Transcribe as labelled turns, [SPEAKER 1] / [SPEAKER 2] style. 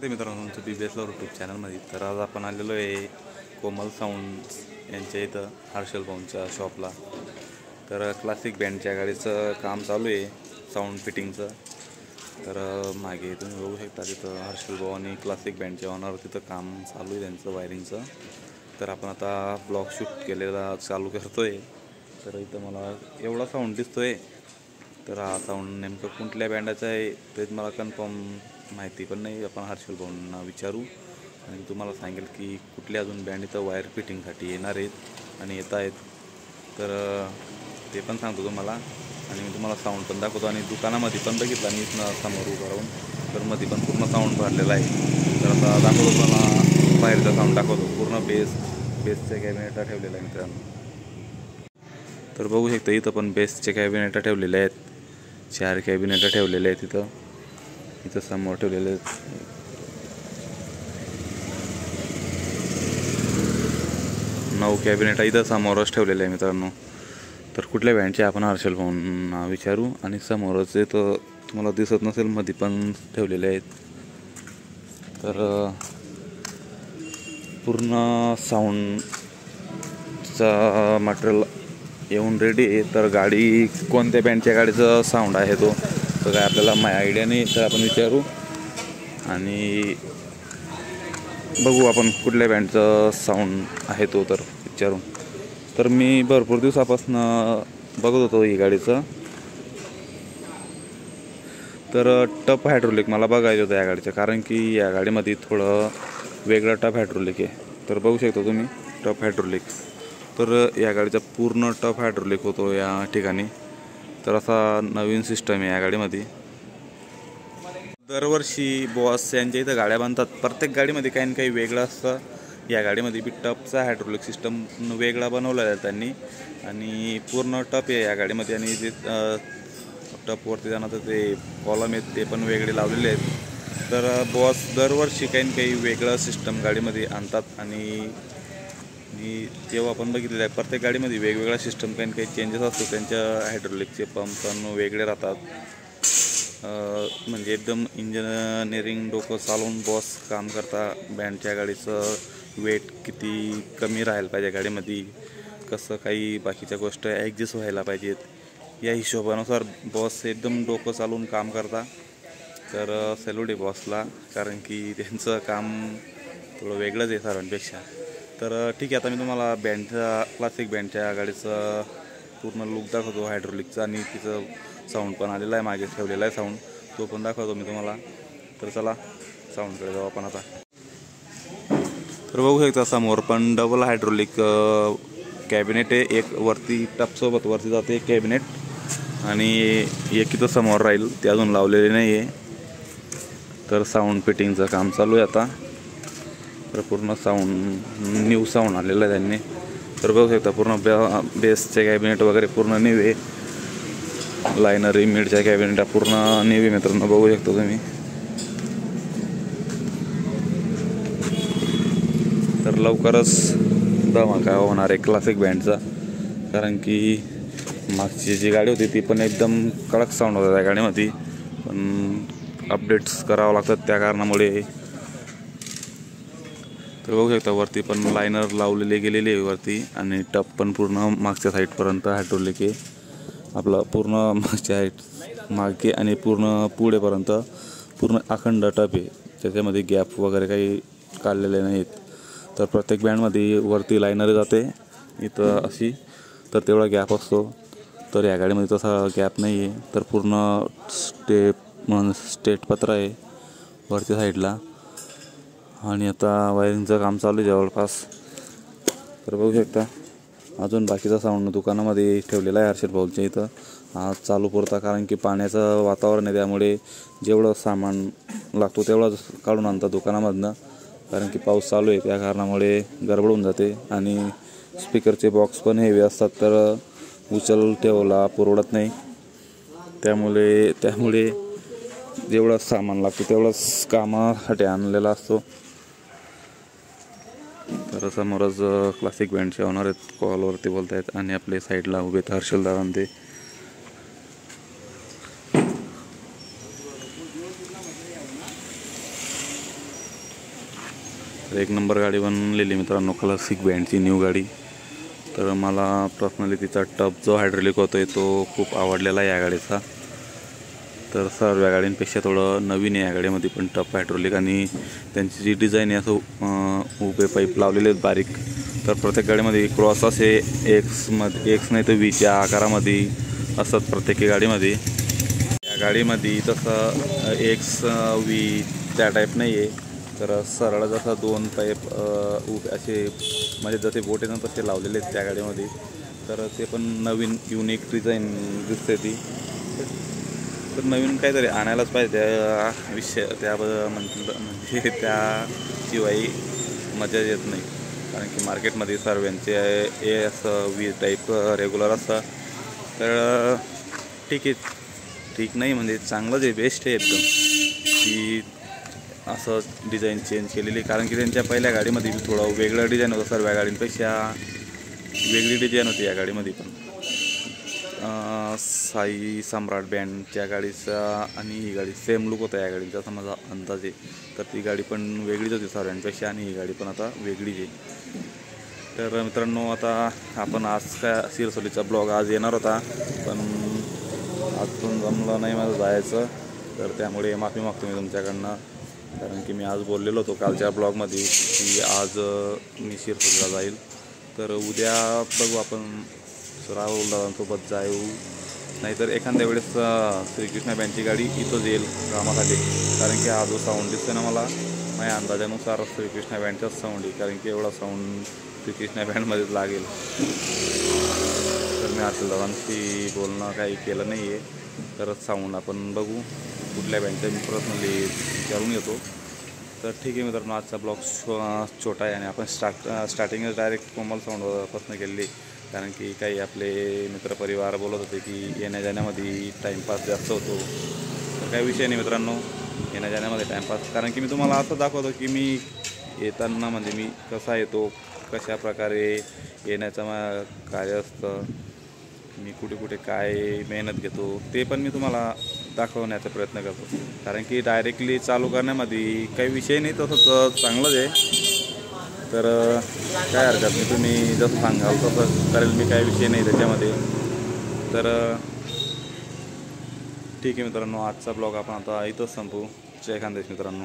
[SPEAKER 1] ते मित्रांनो तुमचं BBS लवर यूट्यूब चॅनलमध्ये. तर आज आपण आलेलो आहे कोमल साऊंड यांच्या इथं हर्षल भाऊंच्या शॉपला. तर क्लासिक बँडच्या गाडीचं काम चालू आहे, साऊंड फिटिंगचं. तर मागे तुम्ही बघू शकता तिथं हर्षल भाऊ आणि क्लासिक बँडच्या ऑनर तिथं काम चालू आहे त्यांचं वायरिंगचं. तर आपण आता ब्लॉग शूट केलेला चालू करतो आहे. तर इथं मला एवढा साऊंड दिसतो आहे. तर हा साऊंड नेमकं कुठल्या बँडाचा आहे ते मला कन्फर्म माहिती पण नाही. आपण हर्षल भाऊंना विचारू आणि तुम्हाला सांगेल की कुठल्या अजून बँड इथं वायर फिटिंगसाठी येणार आहेत आणि येत आहेत. तर ते पण सांगतो तुम्हाला आणि मी तुम्हाला साऊंड पण दाखवतो. आणि दुकानामध्ये पण बघितला मी समोर उभं राहून, तर मध्ये पण पूर्ण साऊंड भरलेला आहे. तर आता दाखवतो तुम्हाला, बाहेरचा साऊंड दाखवतो. पूर्ण बेसचे कॅबिनेट ठेवलेला आहे मित्रांनो. तर बघू शकता इथं पण बेसचे कॅबिनेट ठेवलेले आहेत. 4 कॅबिनेट ठेवलेले आहेत इथं समोर ठेवलेले आहेत. 9 कॅबिनेट इथं समोरच ठेवलेले आहे मित्रांनो. तर कुठल्या बँडचे आपण हर्षल भाऊंना विचारू. आणि समोरच इथं तुम्हाला दिसत नसेल मध्ये पण ठेवलेले आहेत. तर पूर्ण साऊंडचा मटेरियल येऊन रेडी आहे. तर गाडी कोणत्या बँडच्या गाडीचं साऊंड आहे तो तर काय आपल्याला आयडिया नाही. तर आपण विचारू आणि बघू आपण कुठल्या बँडचं साऊंड आहे तो तर विचारू. तर मी भरपूर दिवसापासून बघत होतो ही गाडीचं. तर टप हायड्रोलिक मला बघायचं होतं या गाडीचं, कारण की या गाडीमध्ये थोडं वेगळं टप हायड्रोलिक आहे. तर बघू शकता तुम्ही टप हायड्रोलिक. तर या गाडीचा पूर्ण टफ हायड्रोलिक होतो या ठिकाणी. तर असा नवीन सिस्टम आहे या गाडीमध्ये. दरवर्षी बॉस यांच्या इथं गाड्या बांधतात. प्रत्येक गाडीमध्ये काही ना काही वेगळं असतं. या गाडीमध्ये बी टपचा हायड्रोलिक सिस्टम वेगळा बनवलेला आहे त्यांनी आणि पूर्ण टप आहे या गाडीमध्ये. आणि जे टपवरती जाणार ते कॉलम आहेत ते पण वेगळे लावलेले आहेत. तर बॉस दरवर्षी काही ना काही वेगळं सिस्टम गाडीमध्ये आणतात आणि जेव्हा आपण बघितलेलं आहे प्रत्येक गाडीमध्ये वेगवेगळा सिस्टम काही काही चेंजेस असतो. त्यांच्या हायड्रोलिकचे पंप पण वेगळे राहतात. म्हणजे एकदम इंजिनिअरिंग डोकं चालवून बॉस काम करता. बँडच्या गाडीचं वेट किती कमी राहायला पाहिजे गाडीमध्ये, कसं काही बाकीच्या गोष्ट ॲडजस्ट व्हायला पाहिजेत, या हिशोबानुसार बॉस एकदम डोकं चालवून काम करता. तर सॅल्यूट आहे बॉसला, कारण की त्यांचं काम थोडं वेगळंच आहे सर्वांपेक्षा. तर ठीक आहे, आता मी तुम्हाला क्लासिक बँडच्या गाडीचं पूर्ण लुक दाखवतो हायड्रोलिकचा. आणि तिचं साऊंड पण आलेला आहे, मागे ठेवलेला आहे साऊंड, तो पण दाखवतो मी तुम्हाला. तर चला साऊंडकडे जाऊ आपण आता. तर बघू शकता समोर पण डबल हायड्रोलिक कॅबिनेट आहे. एक वरती टपसोबत वरती जाते एक कॅबिनेट आणि एक इथं समोर राहील, ते अजून लावलेले नाही आहे. तर साऊंड फिटिंगचं काम चालू आहे आता. तर पूर्ण साऊंड न्यू साऊंड आलेलं आहे त्यांनी. तर बघू शकता पूर्ण बेसचे कॅबिनेट वगैरे पूर्ण न्यू आहे. लायनर मिडच्या कॅबिनेट पूर्ण न्यू आहे मित्रांनो, बघू शकता तुम्ही. तर लवकरच धमाका होणार आहे क्लासिक बँडचा, कारण की मागची जी गाडी होती ती पण एकदम कडक साऊंड होता त्या गाडीमध्ये. पण अपडेट्स करावं लागतात त्या कारणामुळे. तर बघू शकता वरती पण लायनर लावलेले गेलेले आहे वरती. आणि टप पण पूर्ण मागच्या साईडपर्यंत हायड्रोलिक आहे आपलं. पूर्ण मागच्या मागे आणि पूर्ण पुढेपर्यंत पूर्ण अखंड टप आहे. त्याच्यामध्ये गॅप वगैरे काही काढलेले नाहीत. तर प्रत्येक बँडमध्ये वरती लायनर जाते इथं अशी, तर तेवढा गॅप असतो. तर या गाडीमध्ये तसा गॅप नाही आहे. तर पूर्ण स्टेट पत्र आहे वरती साईडला. आणि आता वायरिंगचं काम चालू आहे जवळपास. तर बघू शकता अजून बाकीचा साऊंड दुकानामध्ये ठेवलेला आहे हर्षल भाऊच्या इथं. हा चालू पुरता, कारण की पाण्याचं वातावरण आहे, त्यामुळे जेवढं सामान लागतो तेवढंच काढून आणतात दुकानामधनं. कारण की पाऊस चालू आहे त्या कारणामुळे गडबड होऊन जाते. आणि स्पीकरचे बॉक्स पण हेवी असतात, तर उचल ठेवला परवडत नाही. त्यामुळे जेवढं सामान लागतं तेवढंच कामासाठी आणलेला असतो. तर समोरच क्लासिक बँडचे ओनर आहेत, कॉलवरती बोलत आहेत आणि आपले साईडला उभे आहेत हर्षल दादा ते. तर एक नंबर गाडी बनलेली मित्रांनो, क्लासिक बँडची न्यू गाडी. तर मला पर्सनली तिचा टप जो हायड्रोलिक होतो तो खूप आवडलेला आहे या गाडीचा. तर सर्व गाड्यांपेक्षा थोडं नवीन आहे या गाडीमध्ये पण टप हायड्रोलिक, आणि त्यांची जी डिझाईन आहे असं उभे पाईप लावलेले आहेत बारीक. तर प्रत्येक गाडीमध्ये क्रॉस असे एक्स नाही तर व्हीच्या आकारामध्ये असतात प्रत्येक गाडीमध्ये. या गाडीमध्ये तसं एक्स व्ही त्या टाईप नाही आहे, तर सरळ जसं दोन पाईप उभे असे म्हणजे जसे बोट आहेत तसे लावलेले आहेत त्या गाडीमध्ये. तर ते पण नवीन युनिक डिझाईन दिसते ती. तर नवीन काहीतरी आणायलाच पाहिजे त्या विषय त्याबद्दल म्हणजे त्याशिवाय मजा येत नाही. कारण की मार्केटमध्ये सर्वांचे ए असं व्ही टाईप रेग्युलर असतं. तर ठीक नाही म्हणजे चांगलंच आहे, बेस्ट आहे एकदम की असं डिझाईन चेंज केलेली. कारण की त्यांच्या पहिल्या गाडीमध्ये थोडं वेगळं डिझाईन होतं, सर्व गाडींपेक्षा वेगळी डिझाईन होती या गाडीमध्ये पण. साई सम्राट बँडच्या गाडीचा आणि ही गाडी सेम लुक होता या गाडीचा असं माझा अंदाज आहे. तर ती गाडी पण वेगळीच होती सर्वांपेक्षा आणि ही गाडी पण आता वेगळीच आहे. तर मित्रांनो, आता आपण आज काय सिरसोलीचा ब्लॉग आज येणार होता, पण आजून जमलं नाही माझं जायचं. तर त्यामुळे माफी मागतो मी तुमच्याकडनं. कारण की मी आज बोललेलो होतो कालच्या ब्लॉगमध्ये की आज मी सिरसोलीला जाईल. तर उद्या बघू आपण राहुल दादांसोबत जाऊ, नाहीतर एखाद्या वेळेस श्रीकृष्णा बँडची गाडी इथंच येईल कामासाठी. कारण की हा जो साऊंड दिसतो ना मला माझ्या अंदाजानुसार श्रीकृष्णा बँडचाच साऊंड आहे, कारण की एवढा साऊंड श्रीकृष्णा बँडमध्येच लागेल. तर मी असेल दादांशी बोलणं काही केलं नाही आहे. तर साऊंड आपण बघू कुठल्या बँडचा मी पर्सनली विचारून येतो. तर ठीक आहे मित्रांनो, आजचा ब्लॉग छोटा आहे आणि आपण स्टार्टिंगच डायरेक्ट कोमल साऊंडपासून केलेली. कारण की काही आपले मित्रपरिवार बोलत होते की येण्या जाण्यामध्ये टाईमपास जास्त होतो. तर काही विषय नाही मित्रांनो, येण्या जाण्यामध्ये टाईमपास. कारण की मी तुम्हाला असं दाखवतो की मी येताना म्हणजे मी कसा येतो, कशा प्रकारे येण्याचं कार्य असतं, मी कुठे कुठे काय मेहनत घेतो ते पण मी तुम्हाला दाखवण्याचा प्रयत्न करतो. कारण की डायरेक्टली चालू करण्यामध्ये काही विषय नाही, तसंच चांगलंच आहे. तर काय हरकत नाही, तुम्ही जसं सांगाल तसं करेल मी, काही विषय नाही त्याच्यामध्ये. तर ठीक आहे मित्रांनो, आजचा ब्लॉग आपण आता इथंच संपू. जय खानदेश मित्रांनो.